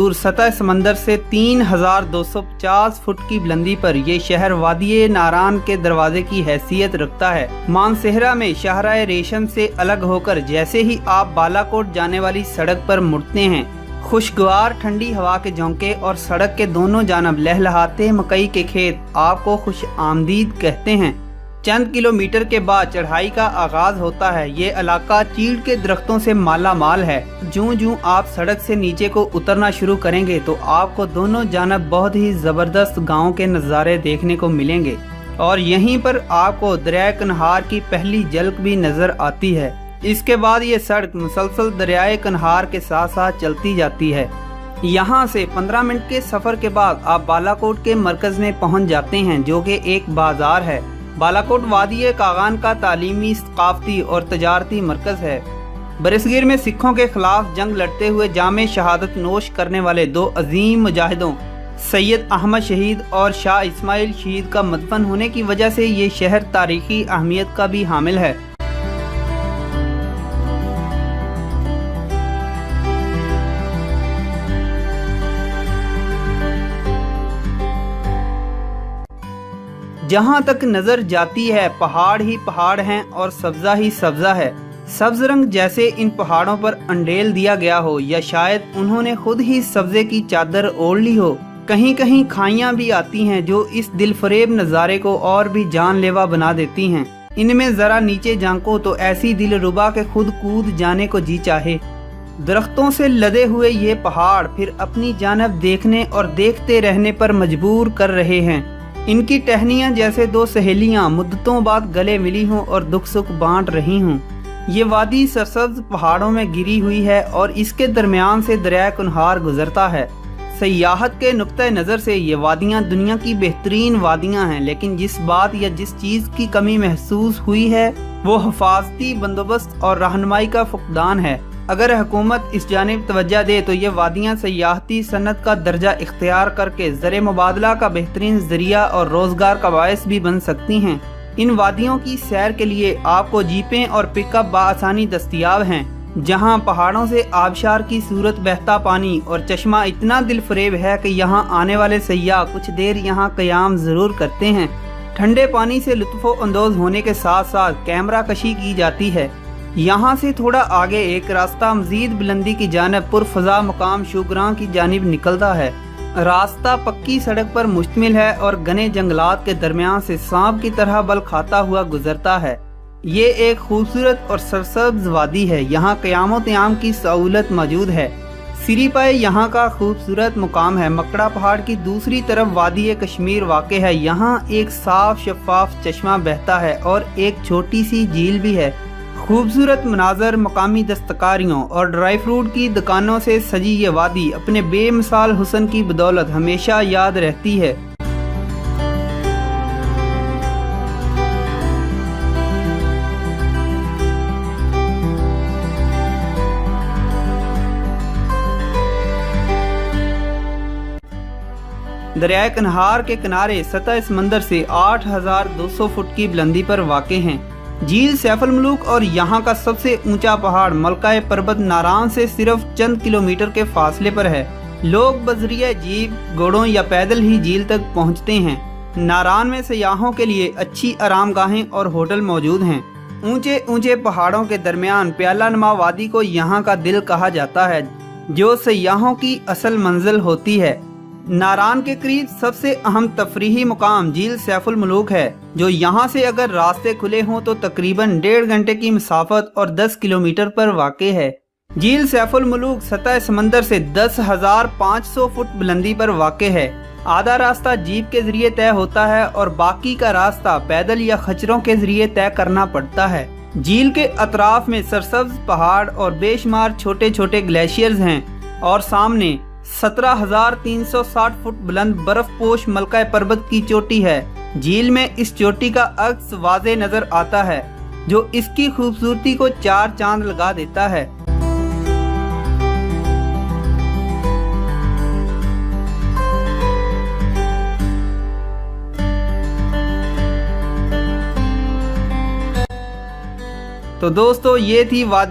दूर सतह समंदर से 3250 फुट की बुलंदी पर ये शहर वादी नारान के दरवाजे की हैसियत रखता है। मानसेहरा में शाहराए रेशम से अलग होकर जैसे ही आप बालाकोट जाने वाली सड़क पर मुड़ते हैं, खुशगवार ठंडी हवा के झोंके और सड़क के दोनों जानब लहलहाते मकई के खेत आपको खुश आमदीद कहते हैं। चंद किलोमीटर के बाद चढ़ाई का आगाज होता है। ये इलाका चीड़ के दरख्तों से माला माल है। जूं जूं आप सड़क से नीचे को उतरना शुरू करेंगे तो आपको दोनों जानब बहुत ही जबरदस्त गाँव के नज़ारे देखने को मिलेंगे और यहीं पर आपको दरियाए कन्हार की पहली झलक भी नजर आती है। इसके बाद ये सड़क मुसलसल दरियाए कन्हार के साथ साथ चलती जाती है। यहाँ से 15 मिनट के सफर के बाद आप बालाकोट के मरकज में पहुँच जाते हैं, जो कि एक बाजार है। बालाकोट वादी कागान का तालीमी, सकाफती और तजारती मरकज है। बरसगीर में सिखों के खिलाफ जंग लड़ते हुए जामे शहादत नोश करने वाले दो अजीम मुजाहिदों सैयद अहमद शहीद और शाह इस्माइल शहीद का मदफन होने की वजह से ये शहर तारीखी अहमियत का भी हामिल है। जहाँ तक नजर जाती है पहाड़ ही पहाड़ हैं और सब्जा ही सब्जा है। सब्ज रंग जैसे इन पहाड़ों पर अंडेल दिया गया हो या शायद उन्होंने खुद ही सब्जे की चादर ओढ़ ली हो। कहीं कहीं खाइयां भी आती हैं जो इस दिलफरेब नज़ारे को और भी जानलेवा बना देती हैं। इनमें जरा नीचे झांको तो ऐसी दिलरुबा के खुद कूद जाने को जी चाहे। दरख्तों से लदे हुए ये पहाड़ फिर अपनी जानब देखने और देखते रहने पर मजबूर कर रहे हैं। इनकी टहनियाँ जैसे दो सहेलियाँ मुद्दतों बाद गले मिली हों और दुख सुख बांट रही हों। ये वादी सरसब्ज पहाड़ों में गिरी हुई है और इसके दरमियान से दरियाए कन्हार गुजरता है। सयाहत के नुक्ते नज़र से ये वादियाँ दुनिया की बेहतरीन वादियाँ हैं, लेकिन जिस बात या जिस चीज़ की कमी महसूस हुई है वो हिफाजती बंदोबस्त और रहनुमाई का फुकदान है। अगर हुकूमत इस जानिब तवज्जो दे तो ये वादियाँ सयाहती सनत का दर्जा इख्तियार करके ज़र मुबादला का बेहतरीन ज़रिया और रोज़गार का बायस भी बन सकती हैं। इन वादियों की सैर के लिए आपको जीपें और पिकअप बआसानी दस्तयाब हैं, जहाँ पहाड़ों से आबशार की सूरत बहता पानी और चश्मा इतना दिलफरेब है कि यहाँ आने वाले सयाह कुछ देर यहाँ क़याम ज़रूर करते हैं। ठंडे पानी से लुत्फ़ो अंदोज़ होने के साथ साथ कैमरा कशी की जाती है। यहाँ से थोड़ा आगे एक रास्ता मजीद बुलंदी की जानिब पुरफजा मुकाम शुगरां की जानिब निकलता है। रास्ता पक्की सड़क पर मुश्तमिल है और घने जंगलात के दरमियान से सांप की तरह बल खाता हुआ गुजरता है। ये एक खूबसूरत और सरसब्ज वादी है। यहाँ क़यामो क़याम की सहूलत मौजूद है। सिरीपाए यहाँ का खूबसूरत मुकाम है। मकड़ा पहाड़ की दूसरी तरफ वादी कश्मीर वाक़ है। यहाँ एक साफ शफाफ चश्मा बहता है और एक छोटी सी झील भी है। खूबसूरत मनाजर, मकामी दस्तकारियों और ड्राई फ्रूट की दुकानों से सजी ये वादी अपने बेमिसाल हुस्न की बदौलत हमेशा याद रहती है। दरियाए कन्हार के किनारे सतह समंदर से 8200 फुट की बुलंदी पर वाक़ हैं। झील सैफुल मुलूक और यहाँ का सबसे ऊंचा पहाड़ मलकाए पर्वत नारान से सिर्फ चंद किलोमीटर के फासले पर है। लोग बजरिया जीप, घोड़ों या पैदल ही झील तक पहुँचते हैं। नारान में सयाहों के लिए अच्छी आरामगाहें और होटल मौजूद हैं। ऊंचे ऊंचे पहाड़ों के दरमियान प्याला नुमा वादी को यहाँ का दिल कहा जाता है, जो सयाहों की असल मंजिल होती है। नारान के करीब सबसे अहम तफरीही मुकाम झील सैफुल मुलूक है, जो यहाँ से अगर रास्ते खुले हों तो तकरीबन 1.5 घंटे की मुसाफत और 10 किलोमीटर पर वाक़ है। झील सैफुल मुलूक सतह समंदर से 10,500 फुट बुलंदी पर वाक़ है। आधा रास्ता जीप के जरिए तय होता है और बाकी का रास्ता पैदल या खच्चरों के जरिए तय करना पड़ता है। झील के अतराफ में सरसब्ज पहाड़ और बेशुमार छोटे छोटे ग्लेशियर्स हैं और सामने 17,360 फुट बुलंद बर्फपोश मलका पर्वत की चोटी है। झील में इस चोटी का अक्स वाज़े नजर आता है, जो इसकी खूबसूरती को 4 चांद लगा देता है। तो दोस्तों, ये थी वादी